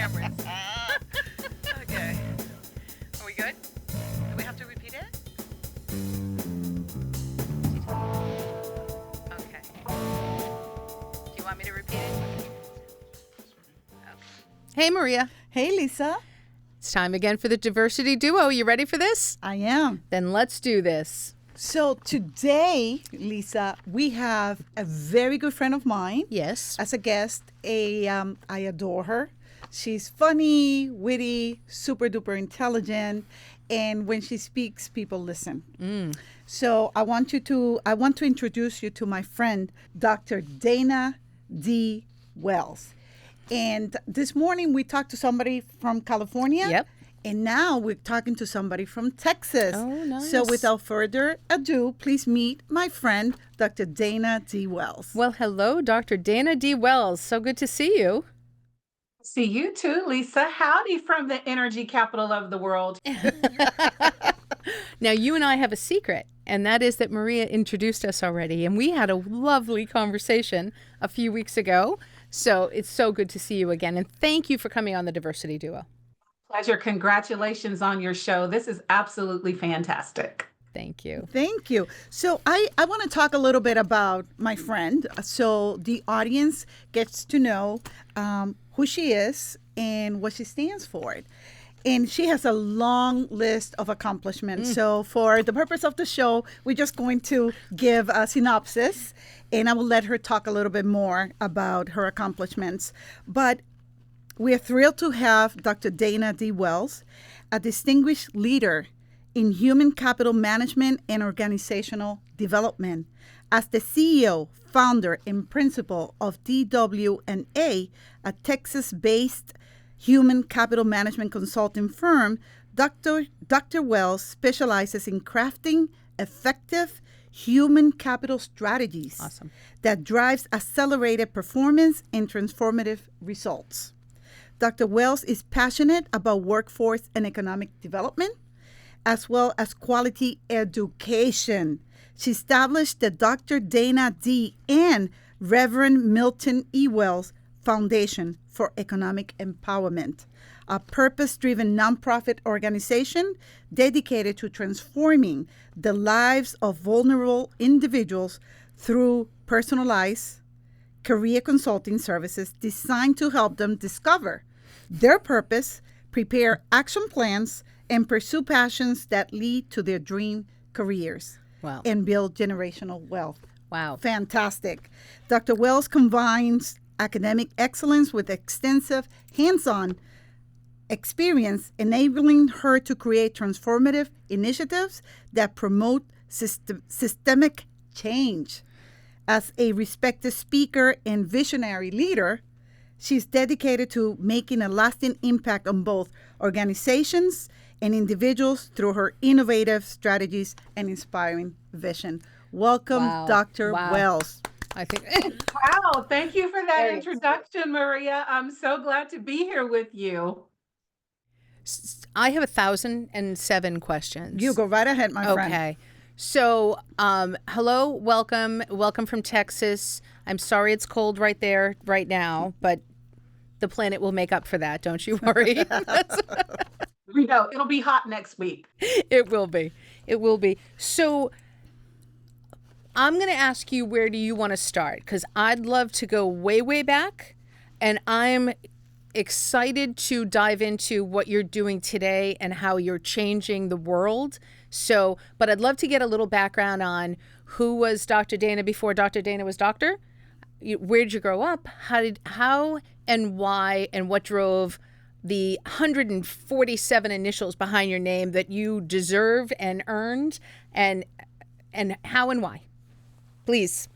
cameras. Okay. Are we good? Do we have to repeat it? Okay. Do you want me to repeat it? Okay. Hey, Maria. Hey, Lisa. It's time again for the diversity duo. You ready for this? I am. Then let's do this. So today, Lisa, we have a very good friend of mine. Yes. As a guest. I adore her. She's funny, witty, super duper intelligent, and when she speaks, people listen. So I want to introduce you to my friend, Dr. Dana D. Wells. And this morning we talked to somebody from California. Yep. And now we're talking to somebody from Texas. Oh, nice. So without further ado, please meet my friend, Dr. Dana D. Wells. Well, hello, Dr. Dana D. Wells. So good to see you. See you too, Lisa. Howdy from the energy capital of the world. Now, you and I have a secret, and that is that Maria introduced us already, and we had a lovely conversation a few weeks ago. So it's so good to see you again, and thank you for coming on the Diversity Duo. Pleasure. Congratulations on your show. This is absolutely fantastic. Thank you. Thank you. So I want to talk a little bit about my friend so the audience gets to know who she is and what she stands for. And she has a long list of accomplishments. So for the purpose of the show, we're just going to give a synopsis, and I will let her talk a little bit more about her accomplishments. But we are thrilled to have Dr. Dana D. Wells, a distinguished leader in human capital management and organizational development. As the CEO, founder, and principal of DW&A, a Texas-based human capital management consulting firm, Dr. Wells specializes in crafting effective human capital strategies that drives accelerated performance and transformative results. Dr. Wells is passionate about workforce and economic development, as well as quality education. She established the Dr. Dana D. and Reverend Milton E. Wells Foundation for Economic Empowerment, a purpose-driven nonprofit organization dedicated to transforming the lives of vulnerable individuals through personalized career consulting services designed to help them discover their purpose, prepare action plans, and pursue passions that lead to their dream careers. Wow. And build generational wealth. Wow. Fantastic. Dr. Wells combines academic excellence with extensive hands-on experience, enabling her to create transformative initiatives that promote systemic change. As a respected speaker and visionary leader, she's dedicated to making a lasting impact on both organizations and individuals through her innovative strategies and inspiring vision. Welcome, Wow. Dr. Wow. Wells. I think Wow. Thank you for that Very introduction, Maria. I'm so glad to be here with you. I have 1,007 questions. You go right ahead, my friend. Okay. So, hello, welcome from Texas. I'm sorry it's cold right there right now, but the planet will make up for that. Don't you worry. We know it'll be hot next week. It will be. It will be. So I'm going to ask you, where do you want to start? Because I'd love to go way, way back. And I'm excited to dive into what you're doing today and how you're changing the world. So, but I'd love to get a little background on who was Dr. Dana before Dr. Dana was doctor. Where did you grow up? How and why and what drove the 147 initials behind your name that you deserved and earned, and how and why? Please.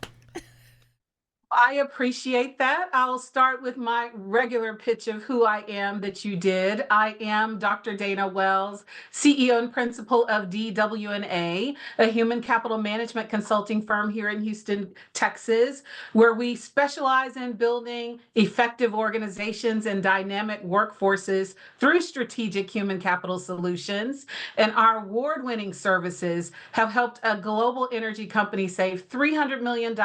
I appreciate that. I'll start with my regular pitch of who I am that you did. I am Dr. Dana Wells, CEO and principal of DW&A, a human capital management consulting firm here in Houston, Texas, where we specialize in building effective organizations and dynamic workforces through strategic human capital solutions. And our award-winning services have helped a global energy company save $300 million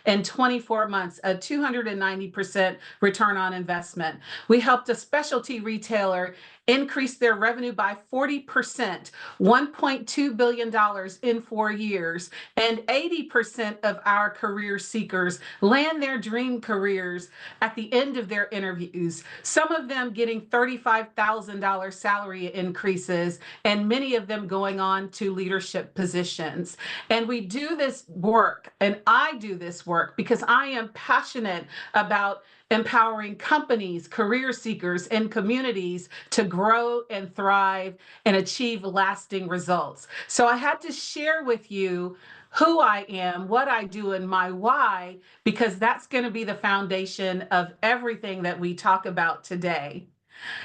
in 25 24 months, a 290% return on investment. We helped a specialty retailer increase their revenue by 40%, $1.2 billion in 4 years, and 80% of our career seekers land their dream careers at the end of their interviews, some of them getting $35,000 salary increases, and many of them going on to leadership positions. And we do this work, and I do this work because I am passionate about empowering companies, career seekers, and communities to grow and thrive and achieve lasting results. So I had to share with you who I am, what I do, and my why, because that's going to be the foundation of everything that we talk about today.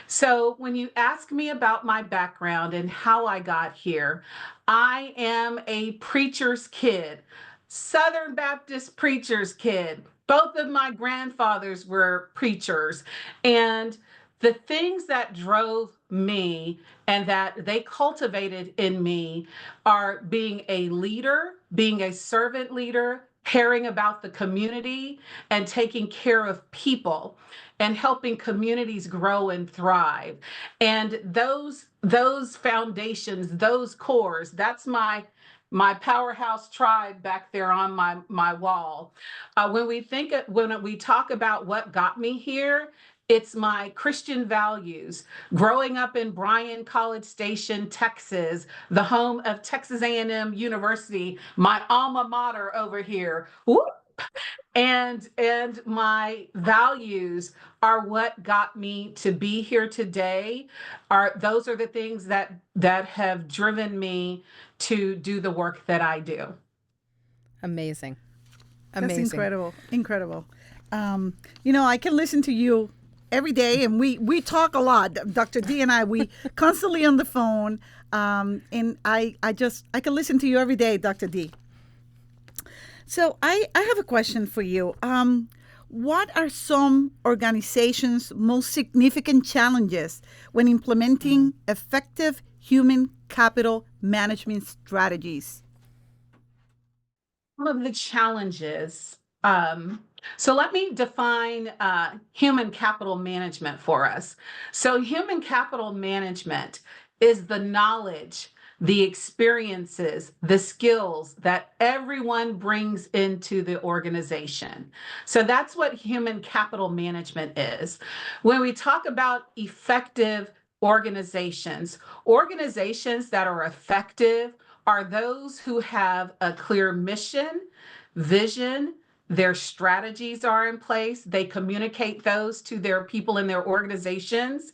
So, when you ask me about my background and how I got here, I am a preacher's kid, Southern Baptist preacher's kid. Both of my grandfathers were preachers. And the things that drove me and that they cultivated in me are being a leader, being a servant leader, caring about the community, and taking care of people and helping communities grow and thrive. And those foundations, those cores, that's my powerhouse tribe back there on my wall. When we talk about what got me here, it's my Christian values. Growing up in Bryan College Station, Texas, the home of Texas A&M University, my alma mater over here. Whoop. And my values are what got me to be here today. Those are the things that have driven me to do the work that I do. Amazing. That's Amazing. incredible. Incredible. I can listen to you every day, and we talk a lot. Dr. D and we constantly on the phone, and I can listen to you every day, Dr. D. So I have a question for you. What are some organizations' most significant challenges when implementing effective human capital management strategies? Some of the challenges. So let me define human capital management for us. So human capital management is the knowledge, the experiences, the skills that everyone brings into the organization. So that's what human capital management is. When we talk about effective organizations that are effective are those who have a clear mission, vision, their strategies are in place. They communicate those to their people in their organizations.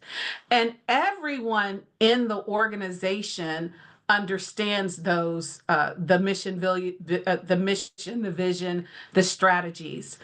And everyone in the organization understands those the mission, the vision, the strategies.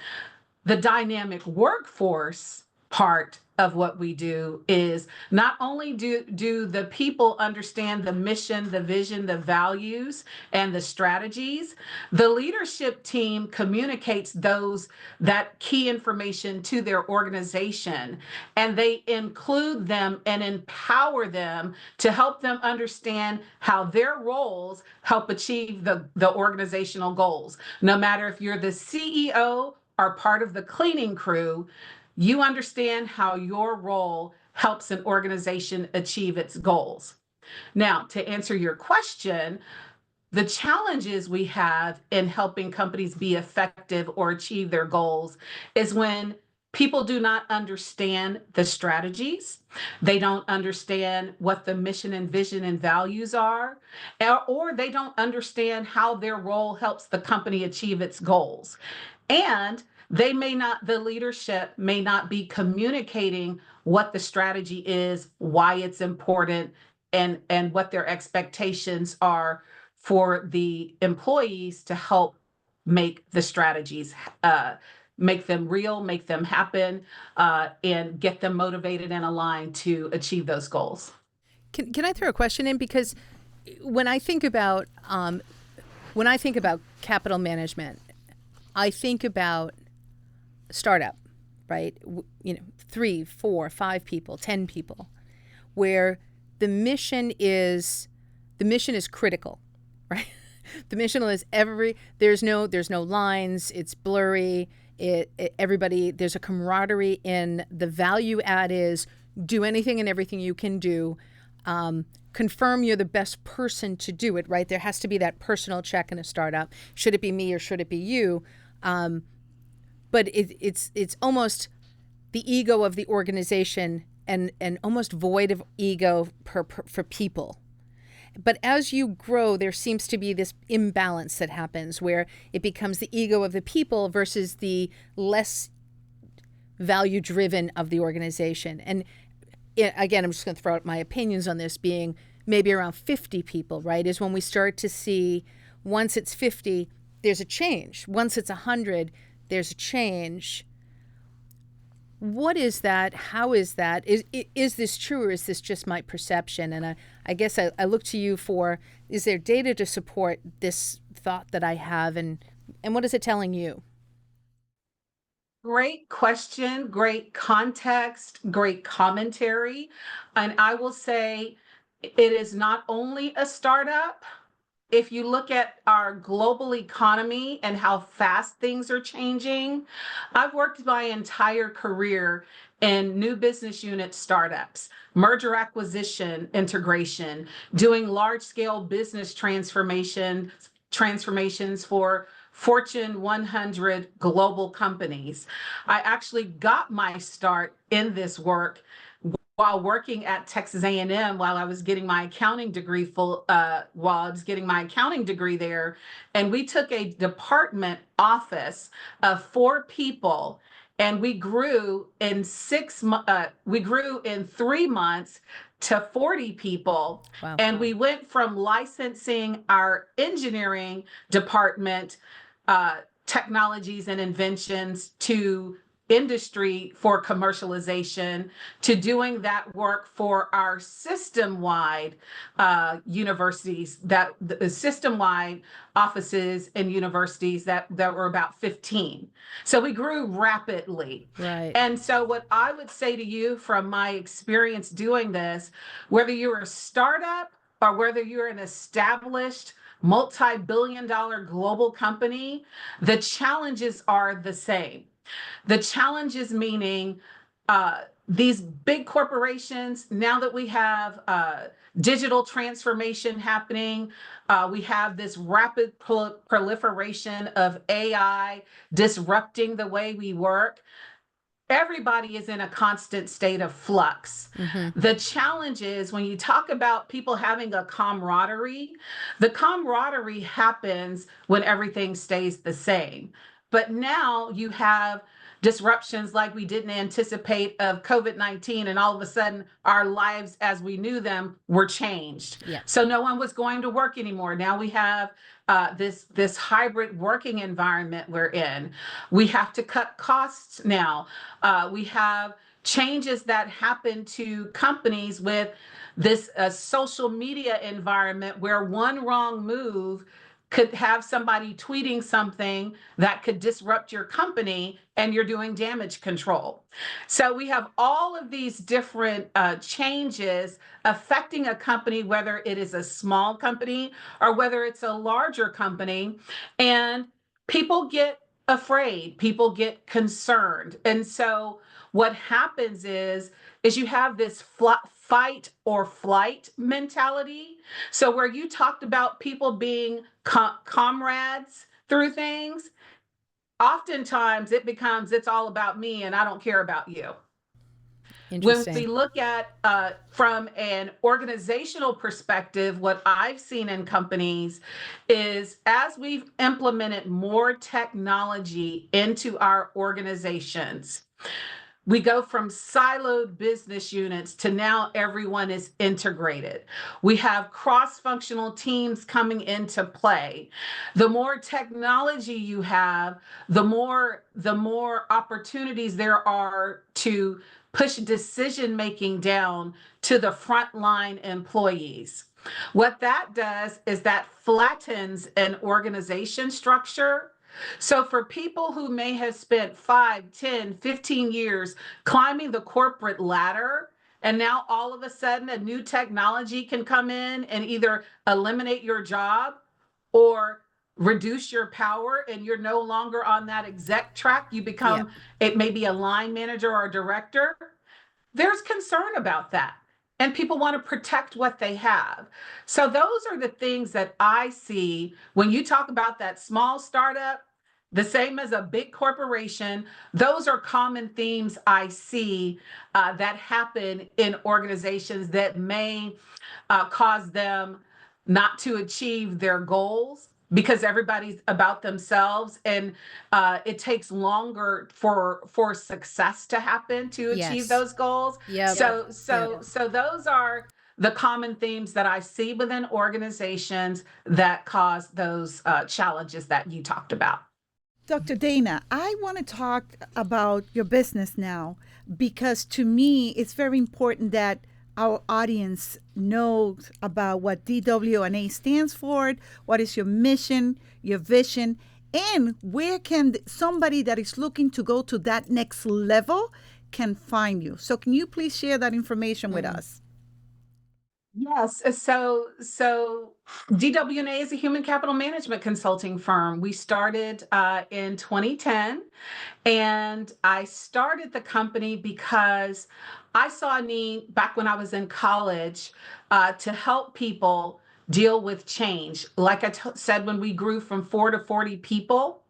The dynamic workforce part of what we do is not only do the people understand the mission, the vision, the values, and the strategies, the leadership team communicates that key information to their organization, and they include them and empower them to help them understand how their roles help achieve the organizational goals. No matter if you're the CEO are part of the cleaning crew, you understand how your role helps an organization achieve its goals. Now, to answer your question, the challenges we have in helping companies be effective or achieve their goals is when people do not understand the strategies, they don't understand what the mission and vision and values are, or they don't understand how their role helps the company achieve its goals. And the leadership may not be communicating what the strategy is, why it's important, and what their expectations are for the employees to help make the strategies, make them real, make them happen, and get them motivated and aligned to achieve those goals. Can I throw a question in? Because when I think about capital management, I think about startup, right? 3, 4, 5 people, 10 people, where the mission is critical, right? The mission is there's no lines, it's blurry, Everybody, there's a camaraderie in the value add is do anything and everything you can do. Confirm you're the best person to do it, right? There has to be that personal check in a startup. Should it be me or should it be you? But it's almost the ego of the organization and almost void of ego for people. But as you grow, there seems to be this imbalance that happens where it becomes the ego of the people versus the less value driven of the organization. And again, I'm just going to throw out my opinions on this being maybe around 50 people, right? Is when we start to see once it's 50, there's a change. Once it's 100, there's a change. What is that? How is that? Is this true or is this just my perception? And I guess I look to you for, is there data to support this thought that I have and what is it telling you? Great question, great context, great commentary. And I will say it is not only a startup. If you look at our global economy and how fast things are changing, I've worked my entire career in new business unit startups, merger acquisition integration, doing large scale business transformations for Fortune 100 global companies. I actually got my start in this work while working at Texas A&M while I was getting my accounting degree while I was getting my accounting degree there, and we took a department office of 4 people, and we grew in 3 months to 40 people. Wow. And we went from licensing our engineering department technologies and inventions to industry for commercialization, to doing that work for our system-wide universities, that the system-wide offices and universities that were about 15. So we grew rapidly. Right. And so what I would say to you from my experience doing this, whether you're a startup or whether you're an established multi-billion-dollar global company, the challenges are the same. The challenges meaning these big corporations, now that we have digital transformation happening, we have this rapid proliferation of AI disrupting the way we work. Everybody is in a constant state of flux. Mm-hmm. The challenge is when you talk about people having a camaraderie, the camaraderie happens when everything stays the same. But now you have disruptions like we didn't anticipate of COVID-19, and all of a sudden our lives as we knew them were changed. Yeah. So no one was going to work anymore. Now we have this hybrid working environment we're in. We have to cut costs now. We have changes that happen to companies with this social media environment where one wrong move could have somebody tweeting something that could disrupt your company and you're doing damage control. So we have all of these different changes affecting a company, whether it is a small company or whether it's a larger company. And people get afraid, people get concerned. And so what happens is you have this fight or flight mentality. So where you talked about people being comrades through things, oftentimes it becomes it's all about me and I don't care about you. When we Interesting. look at from an organizational perspective, what I've seen in companies is as we've implemented more technology into our organizations, we go from siloed business units to now everyone is integrated. We have cross-functional teams coming into play. The more technology you have, the more opportunities there are to push decision making down to the frontline employees. What that does is that flattens an organization structure. So for people who may have spent 5, 10, 15 years climbing the corporate ladder, and now all of a sudden a new technology can come in and either eliminate your job or reduce your power and you're no longer on that exec track. You Yeah. become, it may be a line manager or a director. There's concern about that. And people want to protect what they have. So, those are the things that I see when you talk about that small startup, the same as a big corporation. Those are common themes I see that happen in organizations that may cause them not to achieve their goals because everybody's about themselves, and it takes longer for success to happen to achieve Yes. those goals. Yep. Yep. So those are the common themes that I see within organizations that cause those challenges that you talked about. Dr. Dana, I want to talk about your business now because to me it's very important that our audience knows about what DWNA stands for, what is your mission, your vision, and where can somebody that is looking to go to that next level can find you. So can you please share that information with Mm. us? Yes. So DWNA is a human capital management consulting firm. We started in 2010, and I started the company because I saw a need back when I was in college to help people deal with change. Like said, when we grew from 4 to 40 people,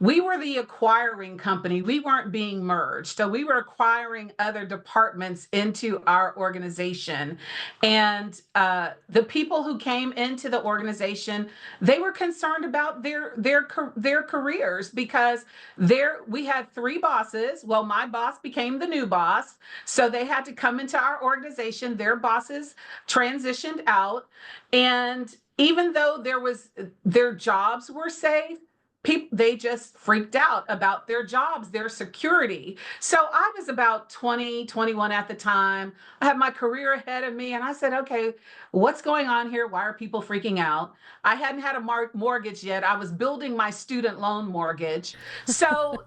we were the acquiring company. We weren't being merged. So we were acquiring other departments into our organization. And the people who came into the organization, they were concerned about their careers because we had three bosses. Well, my boss became the new boss. So they had to come into our organization. Their bosses transitioned out. And even though their jobs were safe, people, they just freaked out about their jobs, their security. So I was about 20, 21 at the time. I had my career ahead of me, and I said, okay, what's going on here? Why are people freaking out? I hadn't had a mortgage yet. I was building my student loan mortgage. So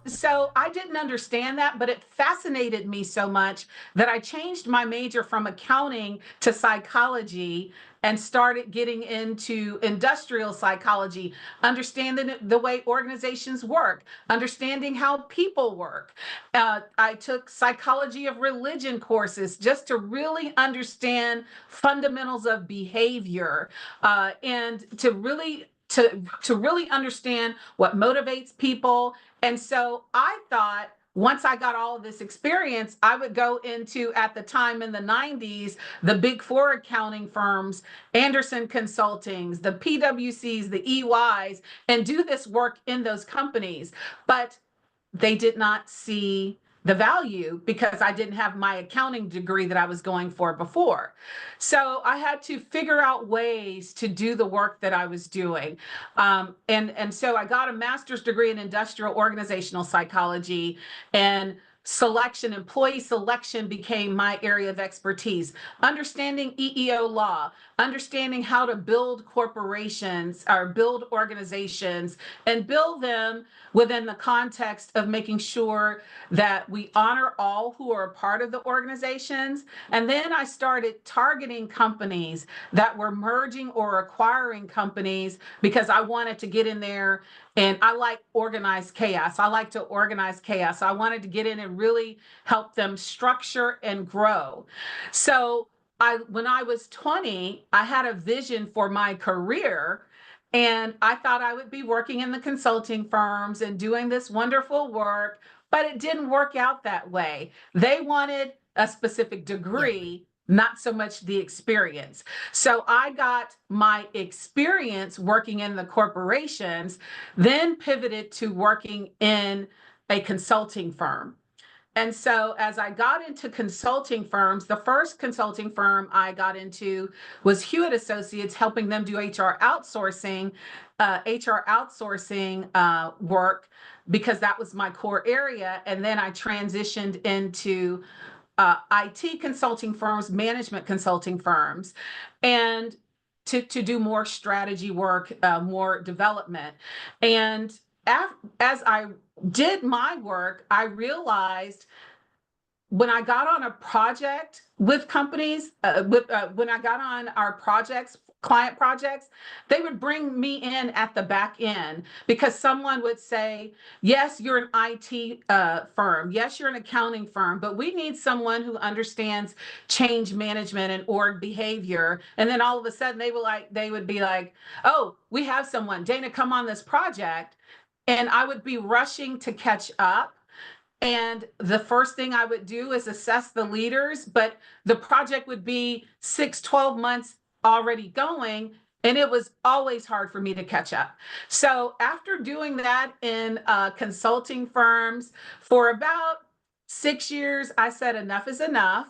I didn't understand that, but it fascinated me so much that I changed my major from accounting to psychology and started getting into industrial psychology, understanding the way organizations work, understanding how people work. I took psychology of religion courses just to really understand fundamentals of behavior and to really understand what motivates people. And so I thought once I got all of this experience, I would go into, at the time in the 90s, the big four accounting firms, Anderson Consultings, the PwCs, the EYs, and do this work in those companies. But they did not see the value because I didn't have my accounting degree that I was going for before. So I had to figure out ways to do the work that I was doing. And so I got a master's degree in industrial organizational psychology, and employee selection became my area of expertise. Understanding EEO law, understanding how to build corporations or build organizations and build them within the context of making sure that we honor all who are a part of the organizations. And then I started targeting companies that were merging or acquiring companies because I wanted to get in there, and I like organized chaos. I like to organize chaos. So I wanted to get in and really help them structure and grow. So when I was 20, I had a vision for my career, and I thought I would be working in the consulting firms and doing this wonderful work, but it didn't work out that way. They wanted a specific Yep. degree, not so much the experience. So I got my experience working in the corporations, then pivoted to working in a consulting firm. And so, as I got into consulting firms, the first consulting firm I got into was Hewitt Associates, helping them do HR outsourcing work because that was my core area. And then I transitioned into IT consulting firms, management consulting firms, and to do more strategy work, more development. And as I did my work, I realized when I got on a project with companies, when I got on our projects, client projects, they would bring me in at the back end because someone would say, "Yes, you're an IT firm. Yes, you're an accounting firm, but we need someone who understands change management and org behavior." And then all of a sudden, they would be like, "Oh, we have someone. Dana, come on this project." And I would be rushing to catch up, and the first thing I would do is assess the leaders, but the project would be 6, 12 months already going. And it was always hard for me to catch up. So after doing that in consulting firms for about 6 years, I said enough is enough.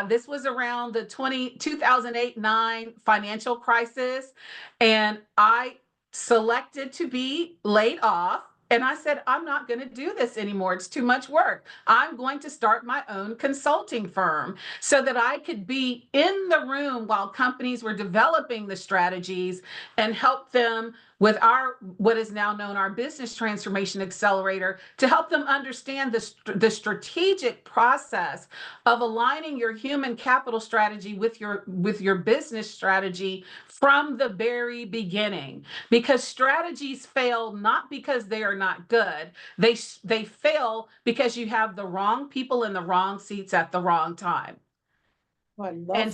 This was around the 2008-9 financial crisis, and I selected to be laid off. And I said, I'm not going to do this anymore. It's too much work. I'm going to start my own consulting firm so that I could be in the room while companies were developing the strategies and help them with our what is now known our business transformation accelerator to help them understand the strategic process of aligning your human capital strategy with your business strategy from the very beginning, because strategies fail not because they are not good. They fail because you have the wrong people in the wrong seats at the wrong time. Oh, I And love.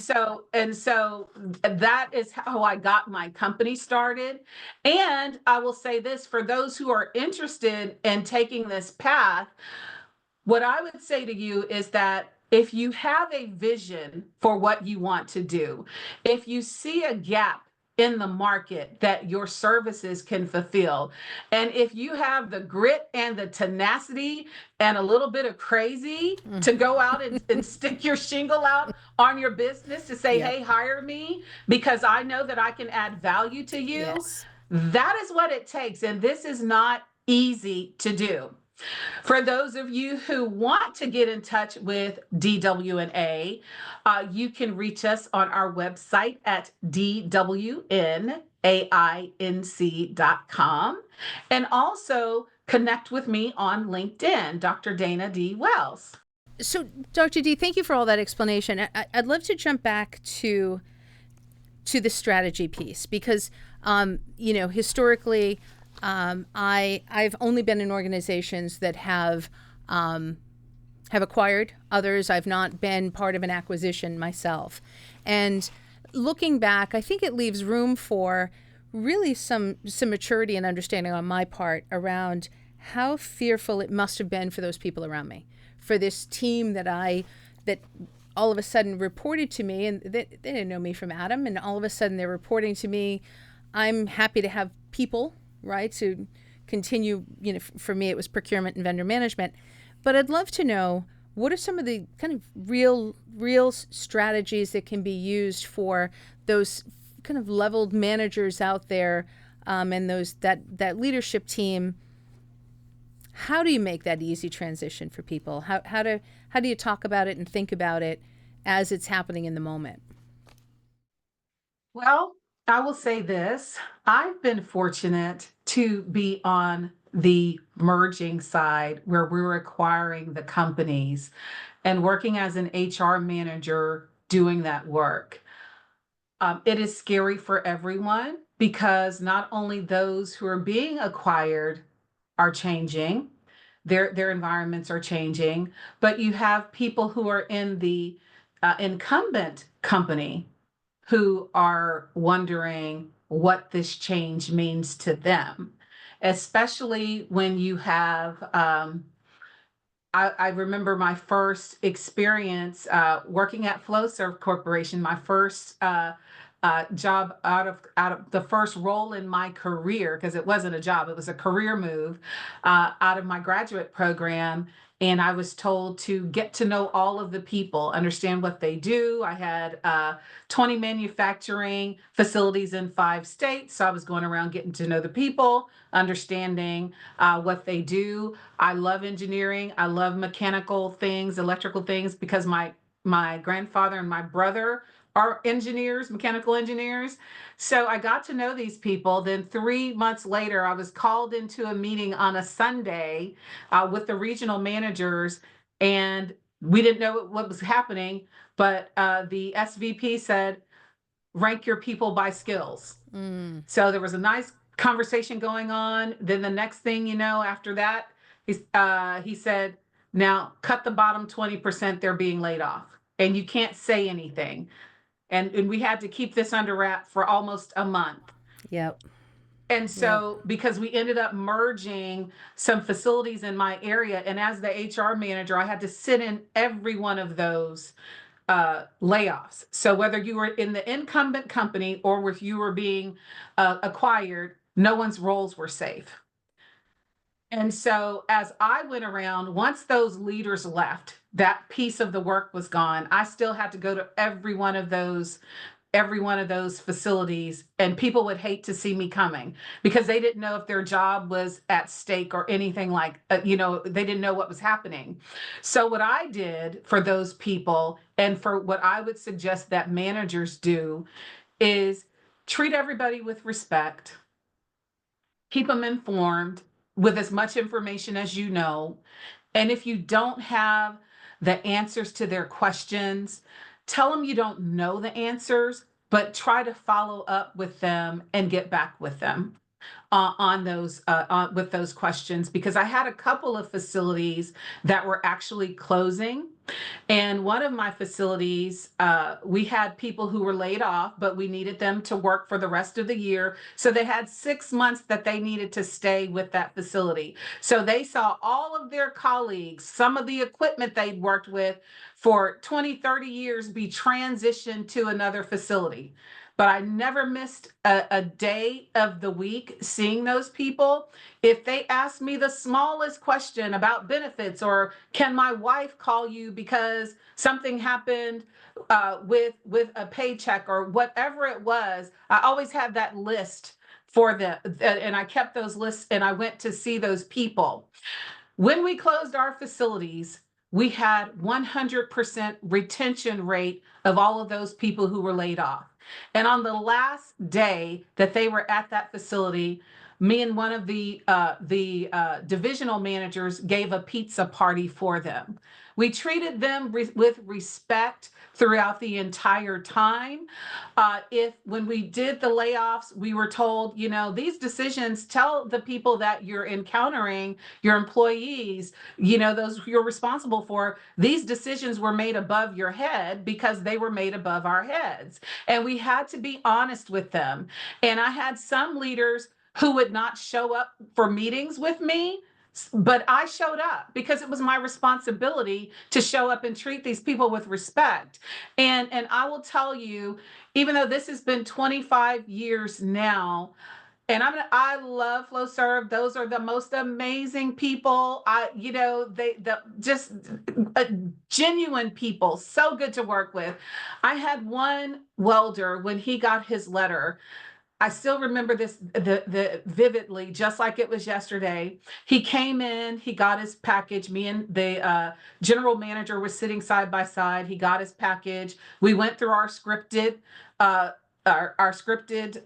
so that is how I got my company started. And I will say this, for those who are interested in taking this path, what I would say to you is that if you have a vision for what you want to do, if you see a gap in the market that your services can fulfill, and if you have the grit and the tenacity and a little bit of crazy to go out and stick your shingle out on your business to say, Yep. hey, hire me because I know that I can add value to you, Yes. that is what it takes. And this is not easy to do. For those of you who want to get in touch with DWNA, you can reach us on our website at dwnainc.com, and also connect with me on LinkedIn, Dr. Dana D. Wells. So, Dr. D, thank you for all that explanation. I'd love to jump back to the strategy piece because, historically, I've only been in organizations that have acquired others. I've not been part of an acquisition myself, and looking back, I think it leaves room for really some maturity and understanding on my part around how fearful it must have been for those people around me, for this team that all of a sudden reported to me, and they didn't know me from Adam, and all of a sudden they're reporting to me. I'm happy to have people, right, to continue. For me, it was procurement and vendor management, but I'd love to know what are some of the kind of real strategies that can be used for those kind of leveled managers out there, and that leadership team. How do you make that easy transition for people? How do you talk about it and think about it as it's happening in the moment? Well, I will say this. I've been fortunate to be on the merging side where we're acquiring the companies and working as an HR manager doing that work. It is scary for everyone because not only those who are being acquired are changing, their environments are changing, but you have people who are in the incumbent company who are wondering what this change means to them, especially when you have I remember my first experience working at FlowServe Corporation, my first job out of the first role in my career, because it wasn't a job, it was a career move out of my graduate program. And I was told to get to know all of the people, understand what they do. I had 20 manufacturing facilities in 5 states. So I was going around getting to know the people, understanding what they do. I love engineering. I love mechanical things, electrical things, because my grandfather and my brother are engineers, mechanical engineers. So I got to know these people. Then 3 months later, I was called into a meeting on a Sunday with the regional managers, and We didn't know what was happening, but the SVP said, rank your people by skills. So there was a nice conversation going on. Then the next thing you know, after that, he said, now cut the bottom 20%, they're being laid off. And you can't say anything. And we had to keep this under wrap for almost a month. Yep. And Yep. so, because we ended up merging some facilities in my area, and as the HR manager, I had to sit in every one of those layoffs. So, whether you were in the incumbent company or if you were being acquired, no one's roles were safe. And so, as I went around, once those leaders left, that piece of the work was gone. I still had to go to every one of those facilities, and people would hate to see me coming because they didn't know if their job was at stake or anything like they didn't know what was happening. So what I did for those people, and for what I would suggest that managers do, is treat everybody with respect, keep them informed with as much information as you know, and if you don't have the answers to their questions, tell them you don't know the answers, but try to follow up with them and get back with them on those with those questions, because I had a couple of facilities that were actually closing. And one of my facilities, we had people who were laid off, but we needed them to work for the rest of the year. So they had 6 months that they needed to stay with that facility. So they saw all of their colleagues, some of the equipment they'd worked with for 20, 30 years, be transitioned to another facility. But I never missed a day of the week seeing those people. If they ask me the smallest question about benefits, or can my wife call you because something happened with a paycheck or whatever it was, I always had that list for them, and I kept those lists, and I went to see those people. When we closed our facilities, we had 100% retention rate of all of those people who were laid off. And on the last day that they were at that facility, me and one of the divisional managers gave a pizza party for them. We treated them with respect throughout the entire time. If when we did the layoffs, we were told, these decisions, tell the people that you're encountering, your employees, those you're responsible for, these decisions were made above your head because they were made above our heads. And we had to be honest with them. And I had some leaders who would not show up for meetings with me, but I showed up because it was my responsibility to show up and treat these people with respect. And I will tell you, even though this has been 25 years now, and I love FlowServe. Those are the most amazing people. They just genuine people, so good to work with. I had one welder, when he got his letter, I still remember this the vividly, just like it was yesterday. He came in, he got his package. Me and the general manager were sitting side by side. He got his package. We went through uh, our scripted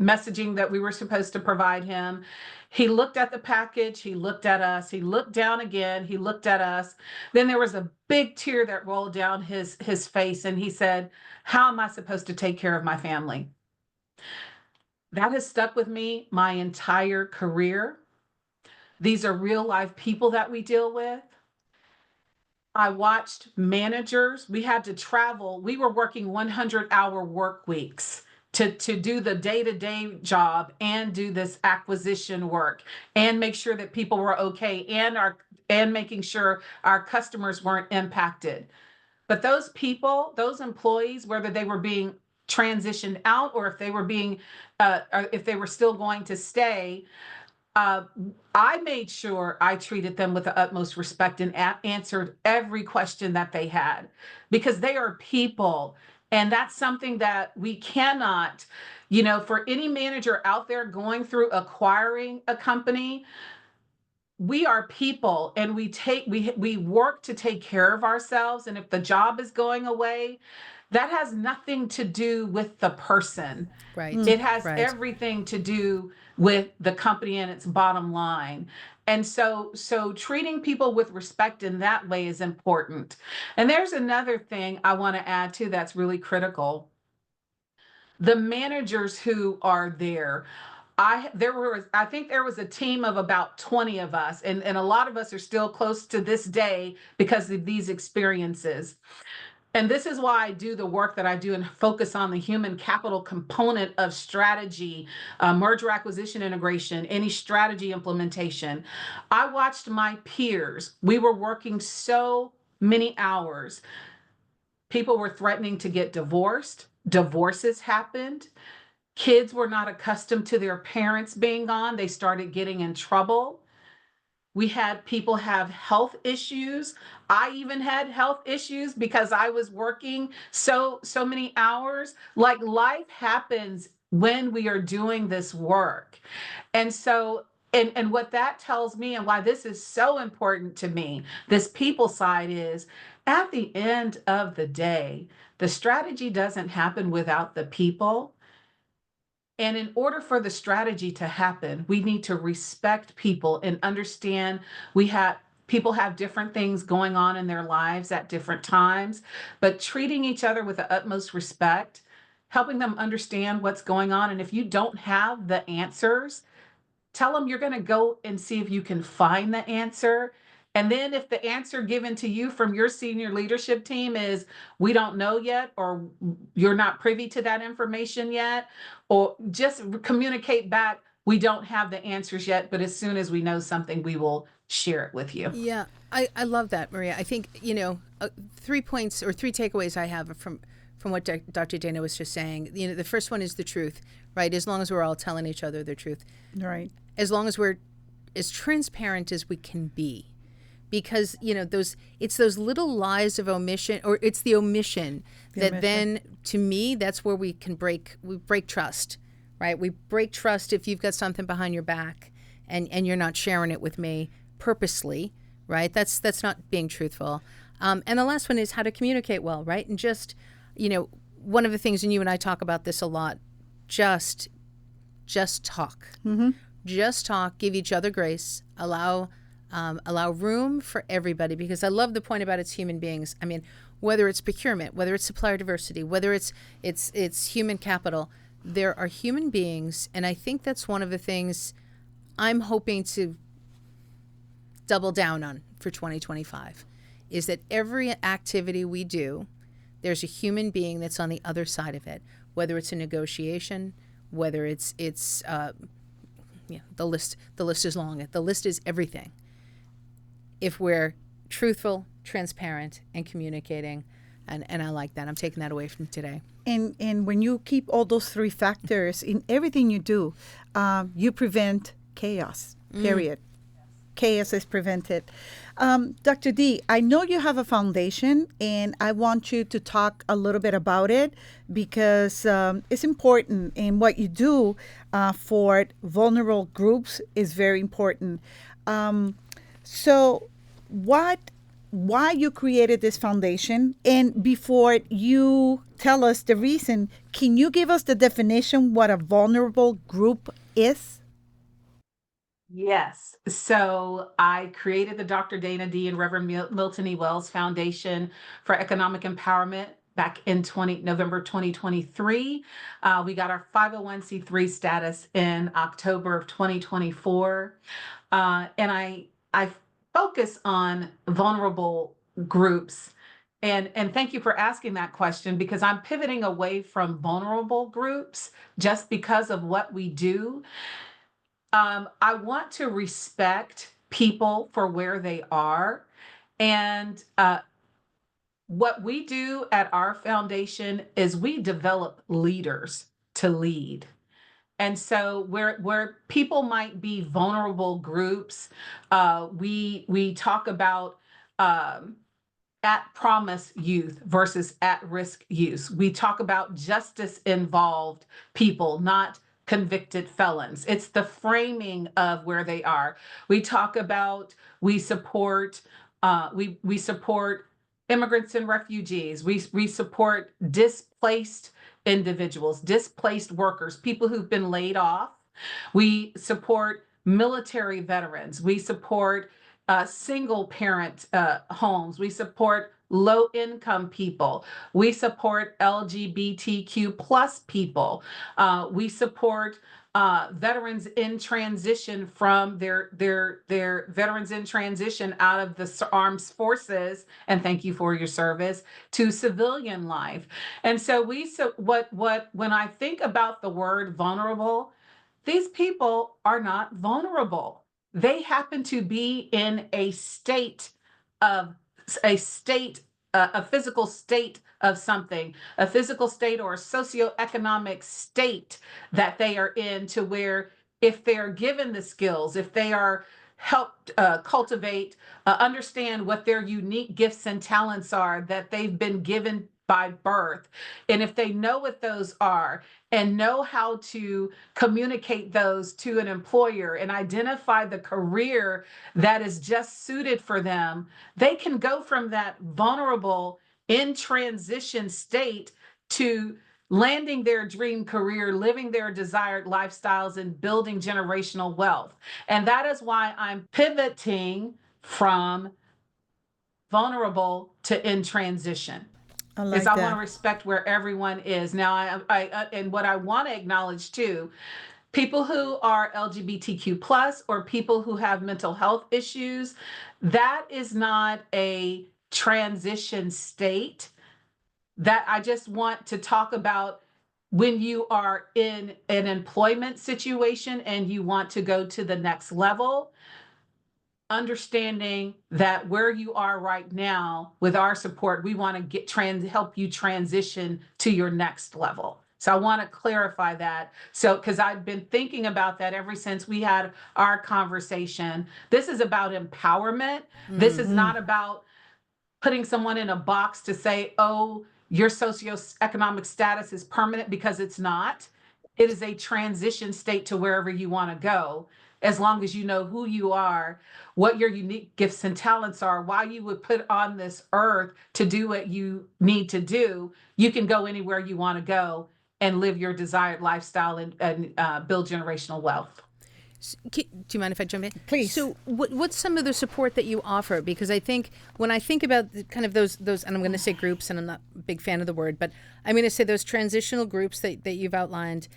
messaging that we were supposed to provide him. He looked at the package. He looked at us. He looked down again. He looked at us. Then there was a big tear that rolled down his face, and he said, "How am I supposed to take care of my family?" That has stuck with me my entire career. These are real life people that we deal with. I watched managers, we had to travel. We were working 100-hour work weeks to do the day-to-day job and do this acquisition work and make sure that people were okay, and making sure our customers weren't impacted. But those people, those employees, whether they were being transitioned out or if they were or if they were still going to stay, uh, I made sure I treated them with the utmost respect and answered every question that they had, because they are people. And that's something that we cannot, for any manager out there going through acquiring a company, we are people, and we work to take care of ourselves. And if the job is going away, that has nothing to do with the person. Right. It has Right. everything to do with the company and its bottom line. And so treating people with respect in that way is important. And there's another thing I want to add too that's really critical. The managers who are there, I think there was a team of about 20 of us, and a lot of us are still close to this day because of these experiences. And this is why I do the work that I do and focus on the human capital component of strategy, merger acquisition integration, any strategy implementation. I watched my peers. We were working so many hours. People were threatening to get divorced. Divorces happened. Kids were not accustomed to their parents being gone. They started getting in trouble. We had people have health issues. I even had health issues because I was working so many hours. Like, life happens when we are doing this work. And so and what that tells me, and why this is so important to me, this people side, is at the end of the day, the strategy doesn't happen without the people. And in order for the strategy to happen, we need to respect people and understand we have people have different things going on in their lives at different times, but treating each other with the utmost respect, helping them understand what's going on. And if you don't have the answers, tell them you're going to go and see if you can find the answer. And then if the answer given to you from your senior leadership team is we don't know yet, or you're not privy to that information yet, or just communicate back, we don't have the answers yet, but as soon as we know something, we will share it with you. Yeah, I love that, Maria. I think, 3 points or three takeaways I have from what Dr. Dana was just saying. The first one is the truth, right? As long as we're all telling each other the truth, Right. as long as we're as transparent as we can be, because those it's those little lies of omission, or it's the omission that then, to me, that's where we break trust, right? We break trust if you've got something behind your back and you're not sharing it with me purposely, right? That's not being truthful. And the last one is how to communicate well, right? And just, one of the things, and you and I talk about this a lot, just talk. Just talk, give each other grace, allow room for everybody, because I love the point about it's human beings. I mean, whether it's procurement, whether it's supplier diversity, whether it's human capital, there are human beings, and I think that's one of the things I'm hoping to double down on for 2025, is that every activity we do, there's a human being that's on the other side of it, whether it's a negotiation, whether it's the list is long. The list is everything. If we're truthful, transparent, and communicating, and I like that. I'm taking that away from today. And when you keep all those three factors in everything you do, you prevent chaos, period. Chaos is prevented. Dr. D, I know you have a foundation, and I want you to talk a little bit about it, because it's important, and what you do for vulnerable groups is very important. So why you created this foundation, and before you tell us the reason, can you give us the definition what a vulnerable group is? Yes. So I created the Dr. Dana D. and Reverend Milton E. Wells Foundation for Economic Empowerment back in November 2023. We got our 501c3 status in October of 2024. And I focus on vulnerable groups. And thank you for asking that question, because I'm pivoting away from vulnerable groups just because of what we do. I want to respect people for where they are. And what we do at our foundation is we develop leaders to lead. And so where people might be vulnerable groups, we talk about at promise youth versus at risk youth. We talk about justice involved people, not convicted felons. It's the framing of where they are. We talk about we support immigrants and refugees. We support displaced individuals, displaced workers, people who've been laid off. We support military veterans. We support single parent homes. We support low income people. We support LGBTQ plus people. We support veterans in transition from their veterans in transition out of the armed forces, and thank you for your service, to civilian life. And so what when I think about the word vulnerable, these people are not vulnerable. They happen to be in of a state, a physical state of something, a physical state or a socioeconomic state that they are in, to where if they are given the skills, if they are helped cultivate, understand what their unique gifts and talents are that they've been given by birth, and if they know what those are and know how to communicate those to an employer and identify the career that is just suited for them, they can go from that vulnerable in transition state to landing their dream career, living their desired lifestyles, and building generational wealth. And that is why I'm pivoting from vulnerable to in transition, I is like I want that. to respect where everyone is. Now, and what I want to acknowledge too, people who are LGBTQ plus or people who have mental health issues, that is not a transition state. That I just want to talk about when you are in an employment situation and you want to go to the next level, understanding that where you are right now with our support, we want to help you transition to your next level. So I want to clarify that. So, because I've been thinking about that ever since we had our conversation. This is about empowerment. This is not about putting someone in a box to say, oh, your socioeconomic status is permanent, because it's not. It is a transition state to wherever you want to go, as long as you know who you are, what your unique gifts and talents are, why you would put on this earth to do what you need to do. You can go anywhere you want to go and live your desired lifestyle and build generational wealth. Do you mind if I jump in? Please. So, what's some of the support that you offer? Because I think when I think about kind of those, and I'm going to say groups, and I'm not a big fan of the word, but I'm going to say those transitional groups that you've outlined,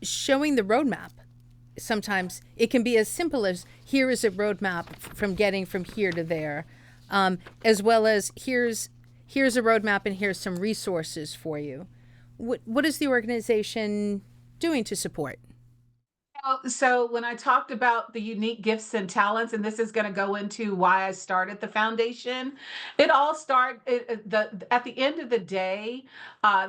showing the roadmap. Sometimes it can be as simple as here is a roadmap from getting from here to there, as well as here's a roadmap and here's some resources for you. What is the organization doing to support? So when I talked about the unique gifts and talents, and this is going to go into why I started the foundation, it all started at the end of the day.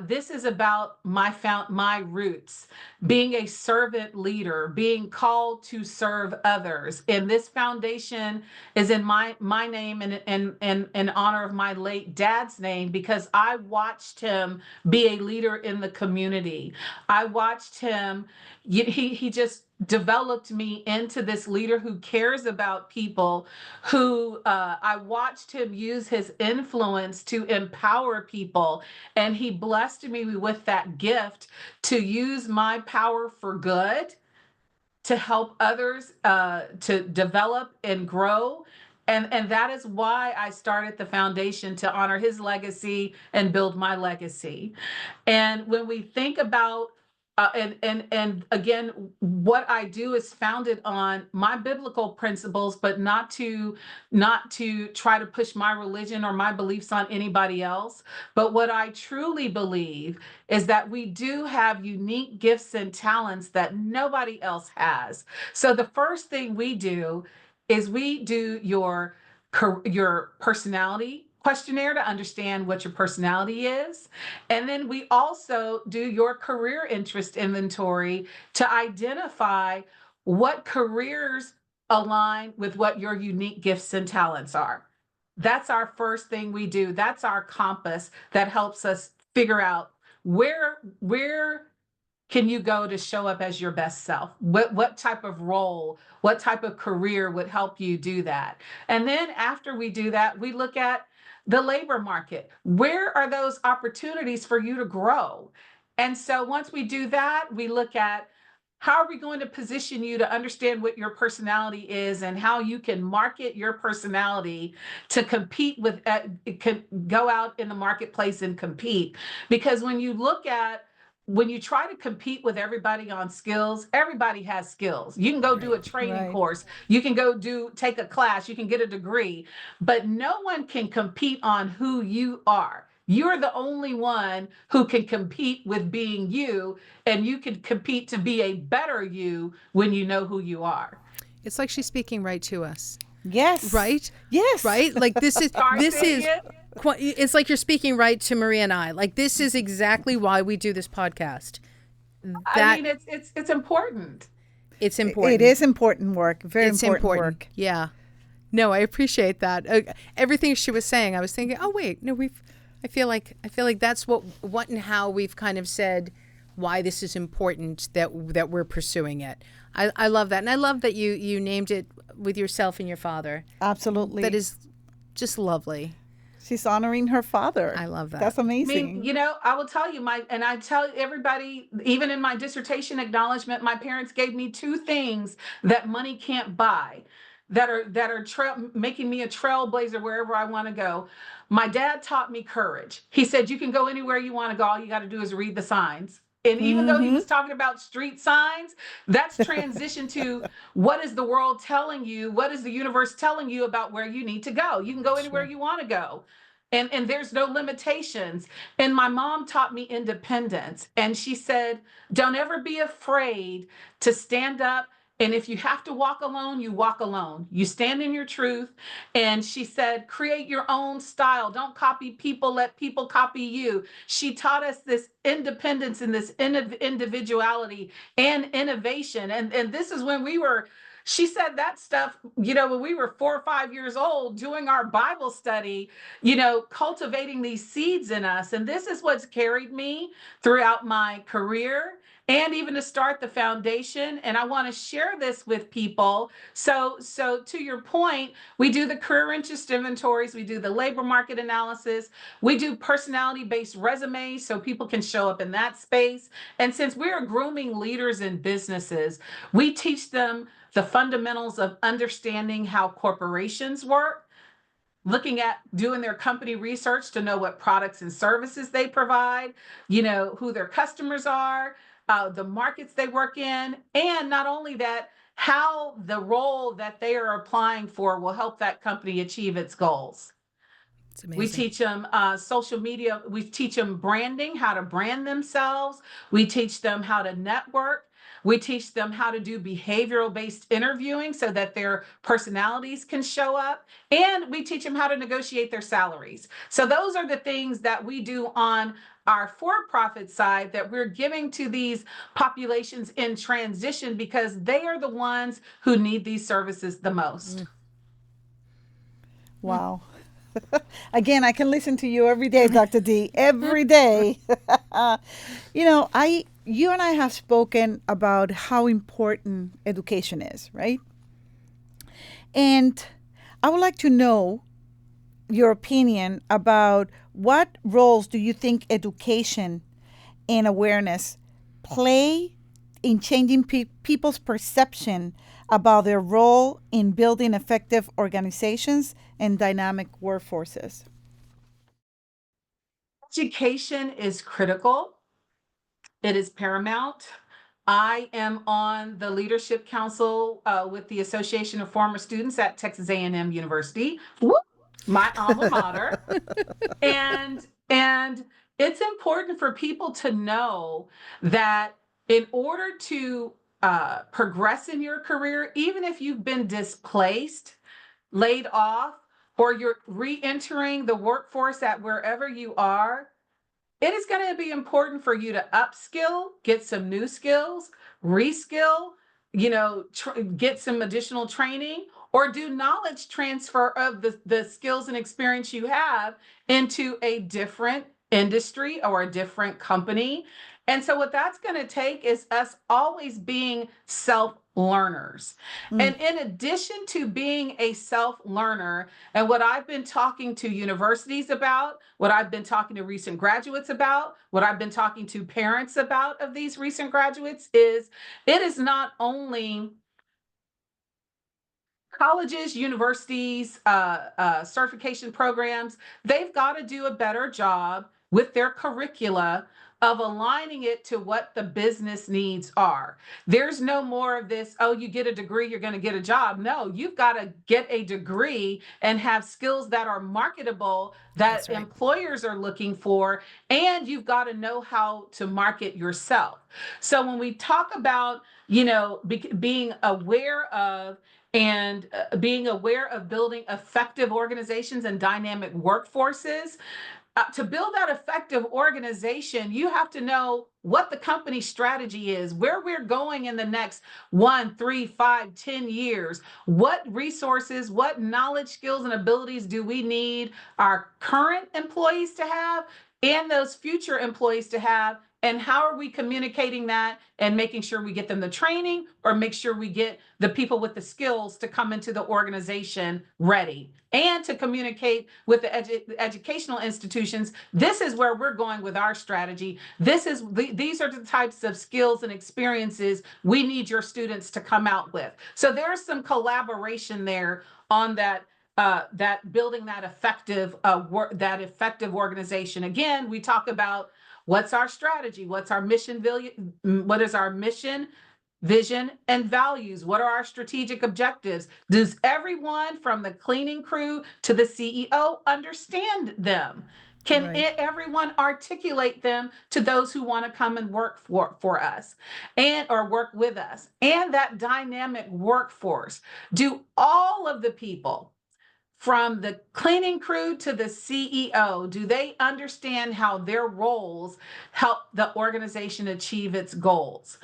This is about my roots, being a servant leader, being called to serve others. And this foundation is in my name and in honor of my late dad's name, because I watched him be a leader in the community. I watched him. He just developed me into this leader who cares about people, who I watched him use his influence to empower people, and he blessed me with that gift to use my power for good, to help others to develop and grow. And that is why I started the foundation, to honor his legacy and build my legacy. And when we think about and again, what I do is founded on my biblical principles, but not to try to push my religion or my beliefs on anybody else. But what I truly believe is that we do have unique gifts and talents that nobody else has. So the first thing we do is we do your personality questionnaire to understand what your personality is. And then we also do your career interest inventory to identify what careers align with what your unique gifts and talents are. That's our first thing we do. That's our compass that helps us figure out where can you go to show up as your best self? What type of role, what type of career would help you do that? And then after we do that, we look at the labor market. Where are those opportunities for you to grow? And so once we do that, we look at How are we going to position you to understand what your personality is and how you can market your personality to compete with, go out in the marketplace and compete? Because when you try to compete with everybody on skills, everybody has skills. You can go do a training Right. course, you can go take a class, you can get a degree, but no one can compete on who you are. You're the only one who can compete with being you, and you can compete to be a better you when you know who you are. It's like she's speaking right to us. Yes. Right? Yes. Right? Like Sorry, this say is again. it's like you're speaking right to Maria and I. Like this is exactly why we do this podcast. I That mean, it's important. it's It important. is important work. Very It's important important. work. Yeah. No, I appreciate that. Everything she was saying, I was thinking, oh wait, no, we've. I feel like that's what and how we've kind of said why this is important that we're pursuing it. I love that, and I love that you named it with yourself and your father. Absolutely. That is just lovely. She's honoring her father. I love that. That's I mean, amazing. I will tell you and I tell everybody, even in my dissertation acknowledgement, my parents gave me two things that money can't buy, that are making me a trailblazer wherever I want to go. My dad taught me courage. He said, you can go anywhere you want to go. All you got to do is read the signs. And even though he Mm-hmm. was talking about street signs, that's transition to what is the world telling you? What is the universe telling you about where you need to go? You can go anywhere Sure. you want to go. And there's no limitations. And my mom taught me independence, and she said, don't ever be afraid to stand up, and if you have to walk alone, you walk alone, you stand in your truth. And she said, create your own style, don't copy people, let people copy you. She taught us this independence and this individuality and innovation. And this is when we were, she said that stuff, when we were 4 or 5 years old doing our Bible study, cultivating these seeds in us. And this is what's carried me throughout my career and even to start the foundation. And I want to share this with people. So to your point, we do the career interest inventories, we do the labor market analysis, we do personality based resumes so people can show up in that space. And since we're grooming leaders in businesses, we teach them the fundamentals of understanding how corporations work, looking at doing their company research to know what products and services they provide, who their customers are, the markets they work in, and not only that, how the role that they are applying for will help that company achieve its goals. It's We amazing. teach them social media. We teach them branding, how to brand themselves. We teach them how to network. We teach them how to do behavioral based interviewing so that their personalities can show up. And we teach them how to negotiate their salaries. So, those are the things that we do on our for profit side that we're giving to these populations in transition because they are the ones who need these services the most. Wow. Again, I can listen to you every day, Dr. D. Every day. You and I have spoken about how important education is, right? And I would like to know your opinion about what roles do you think education and awareness play in changing people's perception about their role in building effective organizations and dynamic workforces. Education is critical. It is paramount. I am on the leadership council with the Association of Former Students at Texas A&M University, whoop, my alma mater, and it's important for people to know that in order to progress in your career, even if you've been displaced, laid off, or you're re-entering the workforce at wherever you are, it is going to be important for you to upskill, get some new skills, reskill, get some additional training, or do knowledge transfer of the skills and experience you have into a different industry or a different company. And so, what that's going to take is us always being self learners. Mm, And in addition to being a self learner, and what I've been talking to universities about, what I've been talking to recent graduates about, what I've been talking to parents about of these recent graduates is it is not only colleges, universities, certification programs, they've got to do a better job with their curricula of aligning it to what the business needs are. There's no more of this, oh, you get a degree, you're going to get a job. No, you've got to get a degree and have skills that are marketable, that That's right. employers are looking for, and you've got to know how to market yourself. So when we talk about, being aware of and being aware of building effective organizations and dynamic workforces. To build that effective organization, you have to know what the company strategy is, where we're going in the next 1, 3, 5, 10 years, what resources, what knowledge, skills, and abilities do we need our current employees to have and those future employees to have, and how are we communicating that and making sure we get them the training or make sure we get the people with the skills to come into the organization ready and to communicate with the educational institutions. This is where we're going with our strategy. These are the types of skills and experiences we need your students to come out with. So there's some collaboration there on that, that building that effective organization. Again, we talk about what's our strategy, what's our mission, what is our mission, vision, and values. What are our strategic objectives? Does everyone from the cleaning crew to the CEO understand them? Can right. everyone articulate them to those who want to come and work for us and or work with us? And that dynamic workforce, do all of the people from the cleaning crew to the CEO, do they understand how their roles help the organization achieve its goals?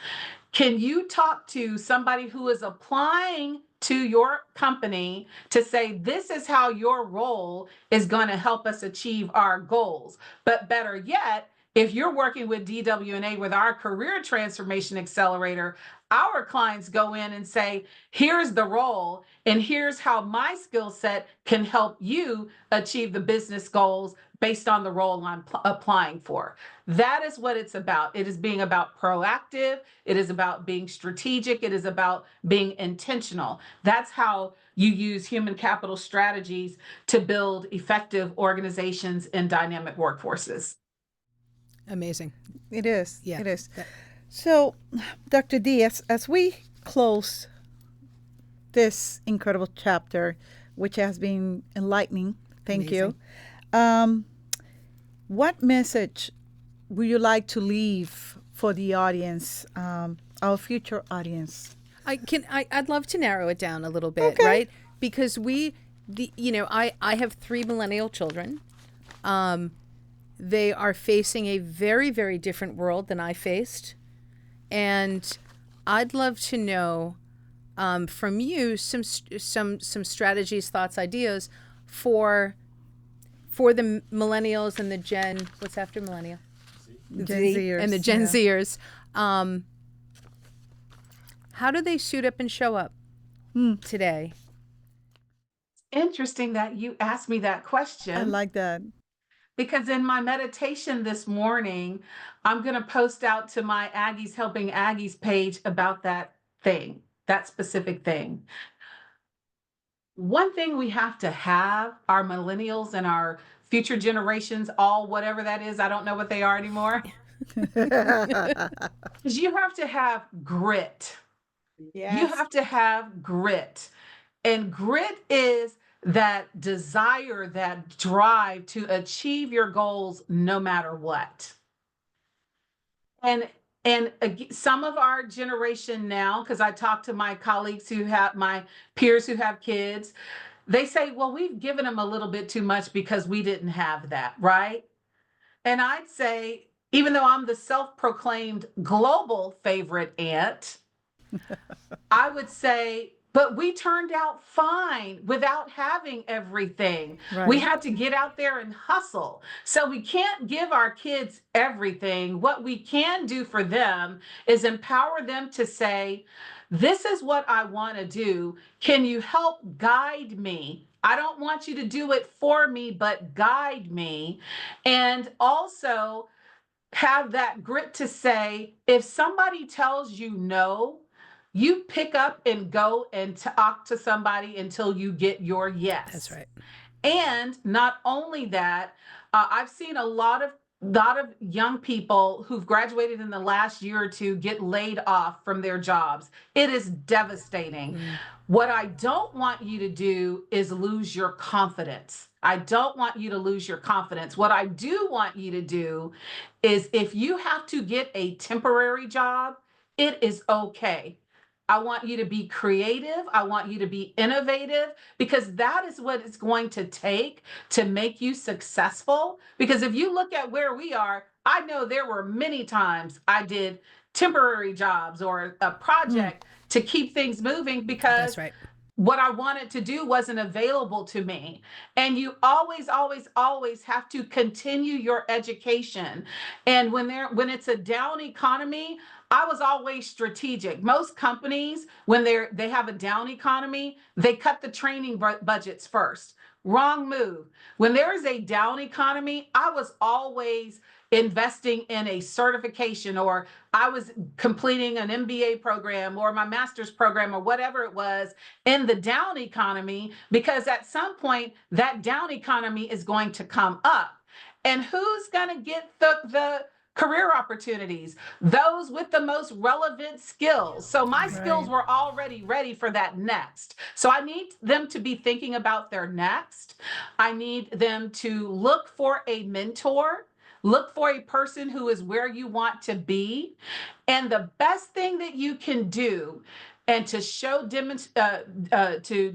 Can you talk to somebody who is applying to your company to say, this is how your role is going to help us achieve our goals? But better yet, if you're working with DWNA with our career transformation accelerator, our clients go in and say, here's the role, and here's how my skill set can help you achieve the business goals based on the role I'm applying for. That is what it's about. It is being about proactive. It is about being strategic. It is about being intentional. That's how you use human capital strategies to build effective organizations and dynamic workforces. Amazing. It is. Yeah. It is. That- So, Dr. D, as we close this incredible chapter, which has been enlightening, thank you. Um, what message would you like to leave for the audience, our future audience? I'd love to narrow it down a little bit, Okay. right? Because I have three millennial children. They are facing a very, very different world than I faced. And I'd love to know from you some strategies, thoughts, ideas for the millennials and the Gen, what's after millennial? Gen Zers. And the Gen Yeah. Zers. How do they suit up and show up today? Interesting that you asked me that I question, like that. because in my meditation this morning, I'm going to post out to my Aggies Helping Aggies page about that thing, that specific thing. One thing we have to have, our millennials and our future generations, all whatever that is, I don't know what they are anymore, is you have to have grit. You Yes. have to have grit. And grit is that desire, that drive to achieve your goals no matter what. And some of our generation now, because I talk to my colleagues who have my peers who have kids, they say, well, we've given them a little bit too much because we didn't have that, right? And I'd say, even though I'm the self-proclaimed global favorite aunt, I would say but we turned out fine without having everything. Right. We had to get out there and hustle. So we can't give our kids everything. What we can do for them is empower them to say, this is what I want to do. Can you help guide me? I don't want you to do it for me, but guide me. And also have that grit to say, if somebody tells you no, you pick up and go and talk to somebody until you get your yes. That's right. And not only that, I've seen a lot of young people who've graduated in the last year or two get laid off from their jobs. It is devastating. What I don't want you to do is lose your confidence. I don't want you to lose your confidence. What I do want you to do is, if you have to get a temporary job, it is okay. I want you to be creative. I want you to be innovative, because that is what it's going to take to make you successful. Because if you look at where we are, I know there were many times I did temporary jobs or a project to keep things moving because That's right. what I wanted to do wasn't available to me. And you always, always, always have to continue your education. And when it's a down economy, I was always strategic. Most companies, when they have a down economy, they cut the training budgets first. Wrong move. When there is a down economy, I was always investing in a certification, or I was completing an MBA program or my master's program or whatever it was in the down economy, because at some point that down economy is going to come up. And who's going to get the career opportunities? Those with the most relevant skills. So my skills were already ready for that next. So I need them to be thinking about their next. I need them to look for a mentor. Look for a person who is where you want to be. And the best thing that you can do, and to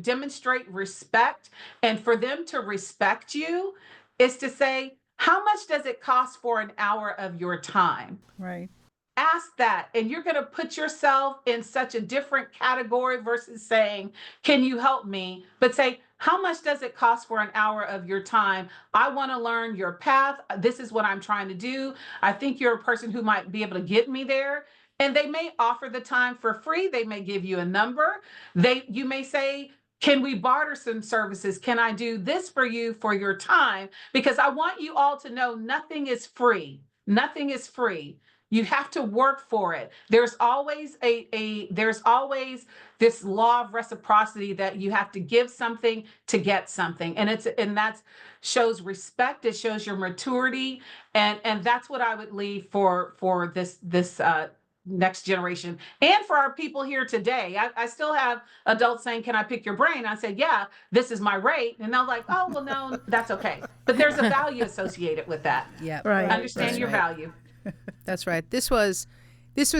demonstrate respect and for them to respect you, is to say, how much does it cost for an hour of your time? Right. Ask that, and you're going to put yourself in such a different category versus saying, can you help me? But say, how much does it cost for an hour of your time? I want to learn your path. This is what I'm trying to do. I think you're a person who might be able to get me there. And they may offer the time for free. They may give you a number. You may say, can we barter some services? Can I do this for you for your time? Because I want you all to know nothing is free. Nothing is free. You have to work for it. There's always there's always this law of reciprocity that you have to give something to get something. And that shows respect. It shows your maturity. And that's what I would leave for this next generation, and for our people here today. I still have adults saying, can I pick your brain? I said, yeah, this is my rate. And they're like, oh, well, no, that's okay. But there's a value associated with that. Yeah. Right. Understand your value. That's right. This was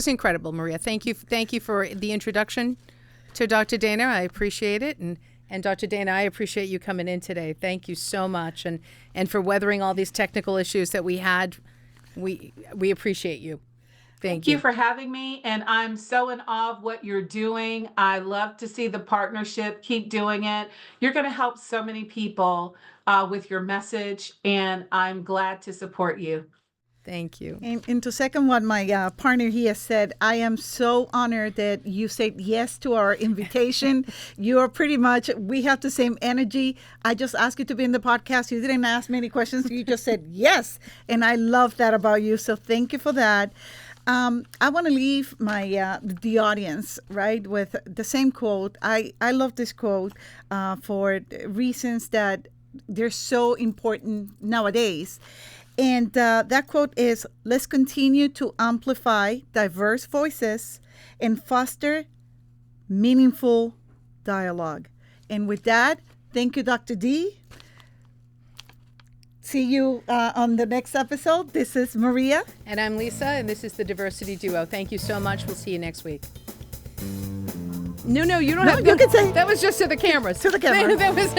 incredible, Maria. Thank you for the introduction to Dr. Dana. I appreciate it. And Dr. Dana, I appreciate you coming in today. Thank you so much. And for weathering all these technical issues that we had. We appreciate you. Thank you for having me. And I'm so in awe of what you're doing. I love to see the partnership. Keep doing it. You're going to help so many people with your message, and I'm glad to support you. Thank you. And to second what my partner here said, I am so honored that you said yes to our invitation. You are pretty much, we have the same energy. I just asked you to be in the podcast. You didn't ask many questions. You just said yes. And I love that about you. So thank you for that. I want to leave my the audience, right, with the same quote. I love this quote for reasons that they're so important nowadays. And that quote is, let's continue to amplify diverse voices and foster meaningful dialogue. And with that, thank you, Dr. D. See you on the next episode. This is Maria. And I'm Lisa, and this is the Diversity Duo. Thank you so much. We'll see you next week. No, you don't have to. You can say. That was just to the cameras. To the camera. That was